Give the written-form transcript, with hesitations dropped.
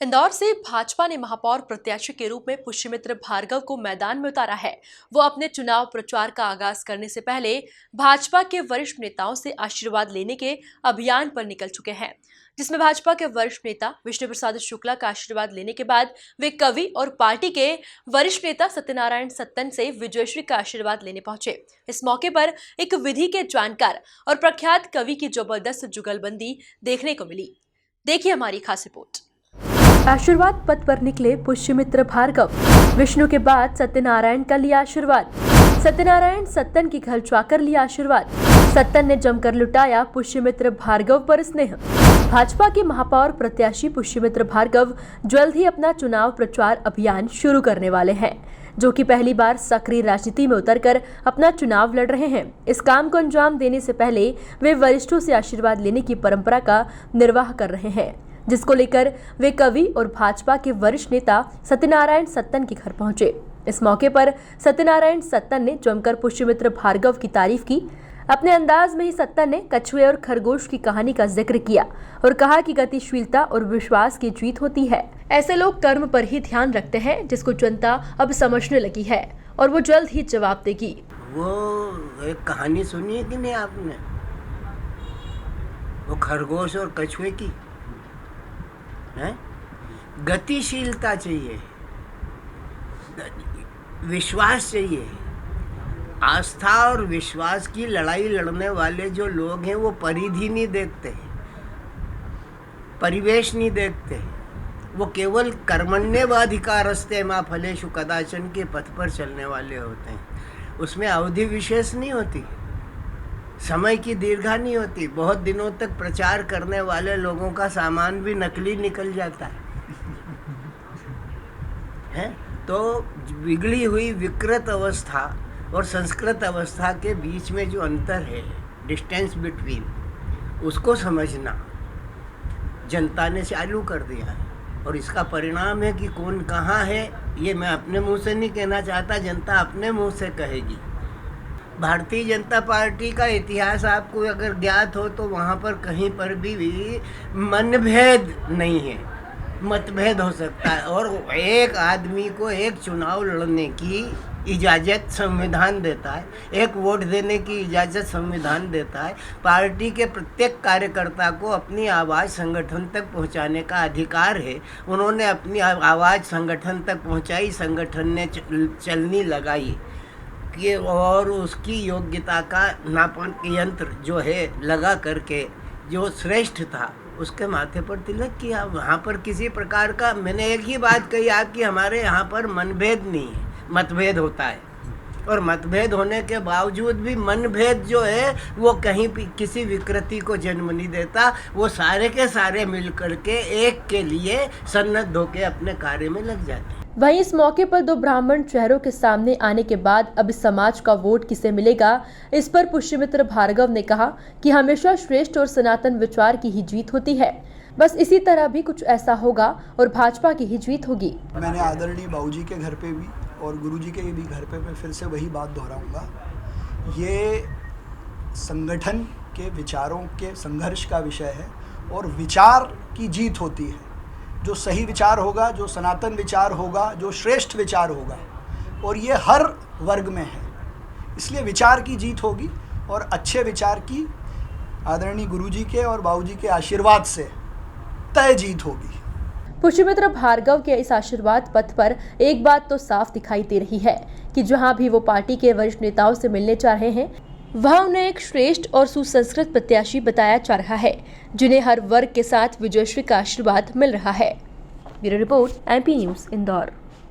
इंदौर से भाजपा ने महापौर प्रत्याशी के रूप में पुष्यमित्र भार्गव को मैदान में उतारा है। वो अपने चुनाव प्रचार का आगाज करने से पहले भाजपा के वरिष्ठ नेताओं से आशीर्वाद लेने के अभियान पर निकल चुके हैं, जिसमें भाजपा के वरिष्ठ नेता विष्णु प्रसाद शुक्ला का आशीर्वाद लेने के बाद वे कवि और पार्टी के वरिष्ठ नेता सत्यनारायण सत्तन से विजयश्री का आशीर्वाद लेने पहुंचे। इस मौके पर एक विधि के जानकार और प्रख्यात कवि की जबरदस्त जुगलबंदी देखने को मिली। देखिए हमारी खास रिपोर्ट। आशीर्वाद पद पर निकले पुष्यमित्र भार्गव। विष्णु के बाद सत्यनारायण का लिया आशीर्वाद। सत्यनारायण सत्तन की घर जाकर लिया आशीर्वाद। सत्तन ने जमकर लुटाया पुष्यमित्र भार्गव पर स्नेह। भाजपा के महापौर प्रत्याशी पुष्यमित्र भार्गव जल्द ही अपना चुनाव प्रचार अभियान शुरू करने वाले हैं, जो कि पहली बार सक्रिय राजनीति में उतरकर अपना चुनाव लड़ रहे हैं। इस काम को अंजाम देने से पहले वे वरिष्ठों से आशीर्वाद लेने की परंपरा का निर्वाह कर रहे हैं, जिसको लेकर वे कवि और भाजपा के वरिष्ठ नेता सत्यनारायण सत्तन के घर पहुंचे। इस मौके पर सत्यनारायण सत्तन ने जमकर पुष्यमित्र भार्गव की तारीफ की। अपने अंदाज में ही सत्तन ने कछुए और खरगोश की कहानी का जिक्र किया और कहा कि गतिशीलता और विश्वास की जीत होती है। ऐसे लोग कर्म पर ही ध्यान रखते हैं, जिसको जनता अब समझने लगी है और वो जल्द ही जवाब देगी। वो एक कहानी सुनी है कि नहीं आपने, वो खरगोश और कछुए की है? गतिशीलता चाहिए, विश्वास चाहिए। आस्था और विश्वास की लड़ाई लड़ने वाले जो लोग हैं वो परिधि नहीं देखते, परिवेश नहीं देखते, वो केवल कर्मण्येवाधिकारस्ते मा फलेषु कदाचन के पथ पर चलने वाले होते हैं। उसमें अवधि विशेष नहीं होती, समय की दीर्घा नहीं होती। बहुत दिनों तक प्रचार करने वाले लोगों का सामान भी नकली निकल जाता है? तो बिगड़ी हुई विकृत अवस्था और संस्कृत अवस्था के बीच में जो अंतर है, डिस्टेंस बिटवीन, उसको समझना जनता ने चालू कर दिया है। और इसका परिणाम है कि कौन कहाँ है ये मैं अपने मुंह से नहीं कहना चाहता, जनता अपने मुंह से कहेगी। भारतीय जनता पार्टी का इतिहास आपको अगर ज्ञात हो तो वहाँ पर कहीं पर भी मनभेद नहीं है, मतभेद हो सकता है। और एक आदमी को एक चुनाव लड़ने की इजाज़त संविधान देता है, एक वोट देने की इजाज़त संविधान देता है। पार्टी के प्रत्येक कार्यकर्ता को अपनी आवाज़ संगठन तक पहुंचाने का अधिकार है। उन्होंने अपनी आवाज़ संगठन तक पहुंचाई, संगठन ने चलनी लगाई कि और उसकी योग्यता का नापन यंत्र जो है लगा करके जो श्रेष्ठ था उसके माथे पर तिलक किया। वहाँ पर किसी प्रकार का, मैंने एक ही बात कही आपकी, हमारे यहाँ पर मनभेद नहीं है, मतभेद होता है। और मतभेद होने के बावजूद भी मनभेद जो है वो कहीं भी किसी विकृति को जन्म नहीं देता। वो सारे के सारे मिल करके एक के लिए सन्नद्ध होकर अपने कार्य में लग जाते हैं। वहीं इस मौके पर दो ब्राह्मण चेहरों के सामने आने के बाद अब इस समाज का वोट किसे मिलेगा, इस पर पुष्यमित्र भार्गव ने कहा कि हमेशा श्रेष्ठ और सनातन विचार की ही जीत होती है। बस इसी तरह भी कुछ ऐसा होगा और भाजपा की ही जीत होगी। मैंने आदरणीय बाबूजी के घर पे भी और गुरुजी के भी घर पे मैं फिर से वही बात दोहराऊंगा, ये संगठन के विचारों के संघर्ष का विषय है और विचार की जीत होती है। जो सही विचार होगा, जो सनातन विचार होगा, जो श्रेष्ठ विचार होगा, और ये हर वर्ग में है, इसलिए विचार की जीत होगी और अच्छे विचार की आदरणीय गुरुजी के और बाबूजी के आशीर्वाद से तय जीत होगी। पुष्यमित्र भार्गव के इस आशीर्वाद पथ पर एक बात तो साफ दिखाई दे रही है कि जहां भी वो पार्टी के वरिष्ठ नेताओं से मिलने जा रहे हैं, वहां उन्हें एक श्रेष्ठ और सुसंस्कृत प्रत्याशी बताया जा रहा है, जिन्हें हर वर्ग के साथ विजयश्री का आशीर्वाद मिल रहा है। Bureau report, MP news, Indore.